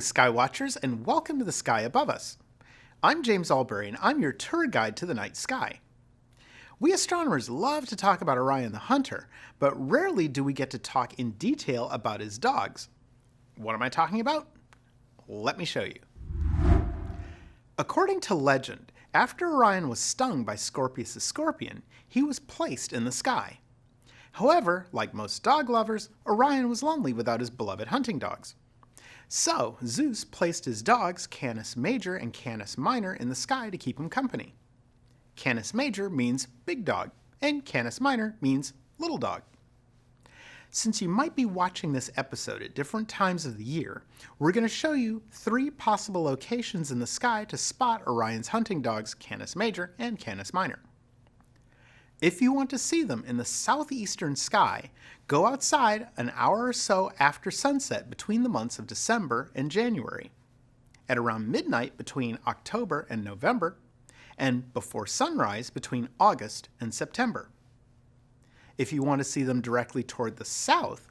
Skywatchers, and welcome to the sky above us. I'm James Albury, and I'm your tour guide to the night sky. We astronomers love to talk about Orion the Hunter, but rarely do we get to talk in detail about his dogs. What am I talking about? Let me show you. According to legend, after Orion was stung by Scorpius the scorpion, he was placed in the sky. However, like most dog lovers, Orion was lonely without his beloved hunting dogs. So, Zeus placed his dogs, Canis Major and Canis Minor, in the sky to keep him company. Canis Major means big dog, and Canis Minor means little dog. Since you might be watching this episode at different times of the year, we're going to show you 3 possible locations in the sky to spot Orion's hunting dogs, Canis Major and Canis Minor. If you want to see them in the southeastern sky, go outside an hour or so after sunset between the months of December and January, at around midnight between October and November, and before sunrise between August and September. If you want to see them directly toward the south,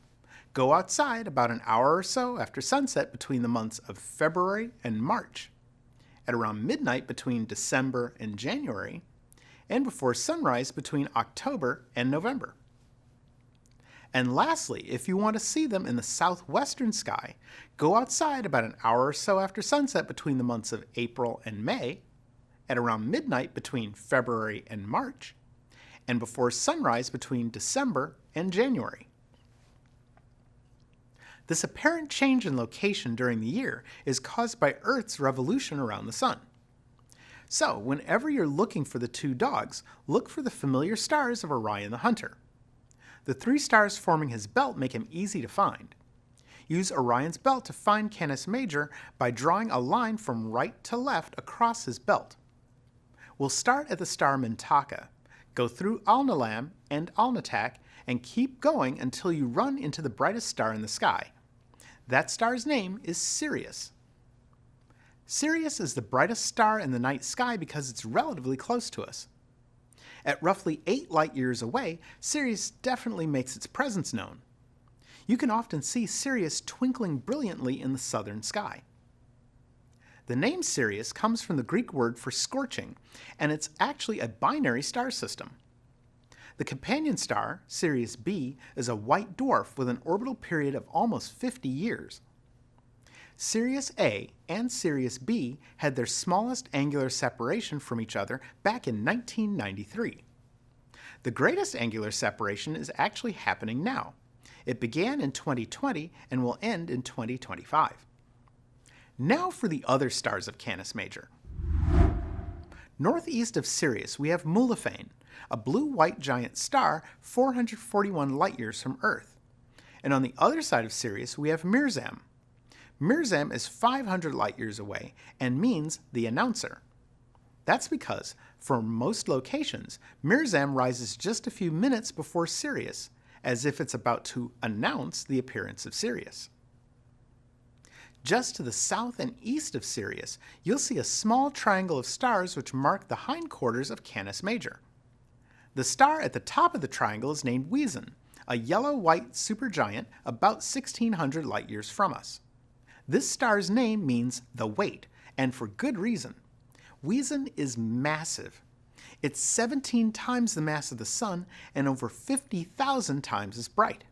go outside about an hour or so after sunset between the months of February and March, at around midnight between December and January, and before sunrise between October and November. And lastly, if you want to see them in the southwestern sky, go outside about an hour or so after sunset between the months of April and May, at around midnight between February and March, and before sunrise between December and January. This apparent change in location during the year is caused by Earth's revolution around the Sun. So, whenever you're looking for the 2 dogs, look for the familiar stars of Orion the Hunter. The 3 stars forming his belt make him easy to find. Use Orion's belt to find Canis Major by drawing a line from right to left across his belt. We'll start at the star Mintaka, go through Alnilam and Alnitak, and keep going until you run into the brightest star in the sky. That star's name is Sirius. Sirius is the brightest star in the night sky because it's relatively close to us. At roughly 8 light-years away, Sirius definitely makes its presence known. You can often see Sirius twinkling brilliantly in the southern sky. The name Sirius comes from the Greek word for scorching, and it's actually a binary star system. The companion star, Sirius B, is a white dwarf with an orbital period of almost 50 years. Sirius A and Sirius B had their smallest angular separation from each other back in 1993. The greatest angular separation is actually happening now. It began in 2020 and will end in 2025. Now for the other stars of Canis Major. Northeast of Sirius we have Muliphein, a blue-white giant star 441 light-years from Earth. And on the other side of Sirius we have Mirzam. Mirzam is 500 light-years away and means the announcer. That's because, for most locations, Mirzam rises just a few minutes before Sirius, as if it's about to announce the appearance of Sirius. Just to the south and east of Sirius, you'll see a small triangle of stars which mark the hindquarters of Canis Major. The star at the top of the triangle is named Wezen, a yellow-white supergiant about 1,600 light-years from us. This star's name means the weight, and for good reason. Wezen is massive. It's 17 times the mass of the Sun and over 50,000 times as bright.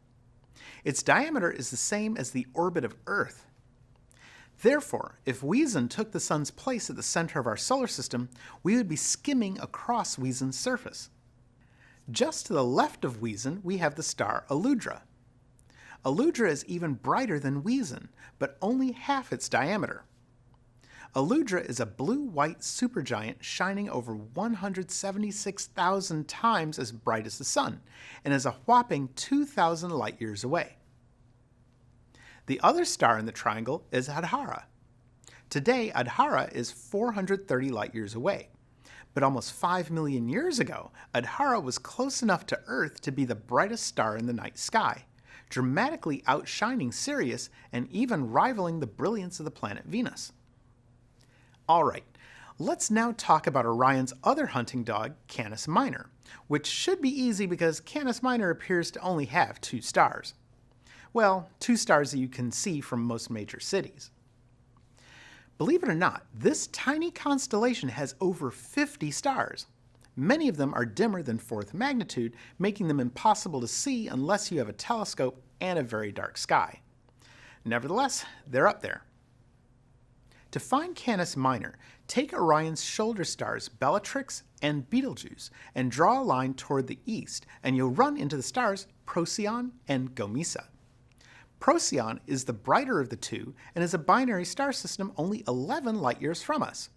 Its diameter is the same as the orbit of Earth. Therefore, if Wezen took the Sun's place at the center of our solar system, we would be skimming across Wezen's surface. Just to the left of Wezen, we have the star Aludra. Aludra is even brighter than Wezen, but only half its diameter. Aludra is a blue-white supergiant shining over 176,000 times as bright as the Sun, and is a whopping 2,000 light-years away. The other star in the triangle is Adhara. Today, Adhara is 430 light-years away, but almost 5 million years ago, Adhara was close enough to Earth to be the brightest star in the night sky, dramatically outshining Sirius and even rivaling the brilliance of the planet Venus. Alright, let's now talk about Orion's other hunting dog, Canis Minor, which should be easy because Canis Minor appears to only have 2 stars. Well, 2 stars that you can see from most major cities. Believe it or not, this tiny constellation has over 50 stars. Many of them are dimmer than 4th magnitude, making them impossible to see unless you have a telescope and a very dark sky. Nevertheless, they're up there. To find Canis Minor, take Orion's shoulder stars Bellatrix and Betelgeuse and draw a line toward the east, and you'll run into the stars Procyon and Gomeisa. Procyon is the brighter of the two and is a binary star system only 11 light years from us.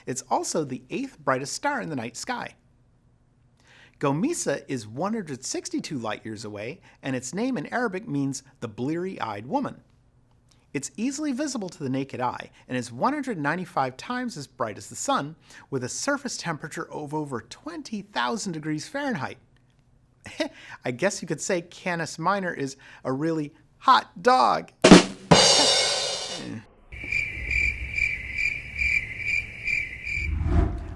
It's also the 8th brightest star in the night sky. Gomeisa is 162 light years away, and its name in Arabic means the bleary-eyed woman. It's easily visible to the naked eye and is 195 times as bright as the sun, with a surface temperature of over 20,000 degrees Fahrenheit. I guess you could say Canis Minor is a really hot dog.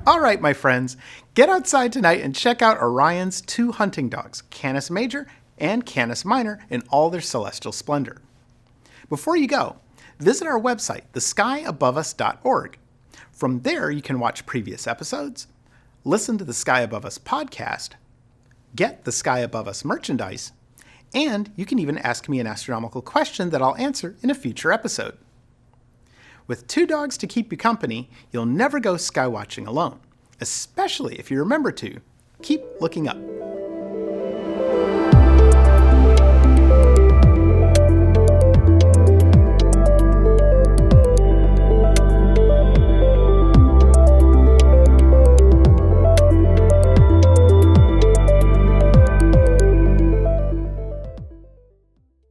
All right, my friends, get outside tonight and check out Orion's 2 hunting dogs, Canis Major and Canis Minor, in all their celestial splendor. Before you go, visit our website, theskyaboveus.org. From there, you can watch previous episodes, listen to the Sky Above Us podcast, get the Sky Above Us merchandise, and you can even ask me an astronomical question that I'll answer in a future episode. With 2 dogs to keep you company, you'll never go sky watching alone, especially if you remember to keep looking up.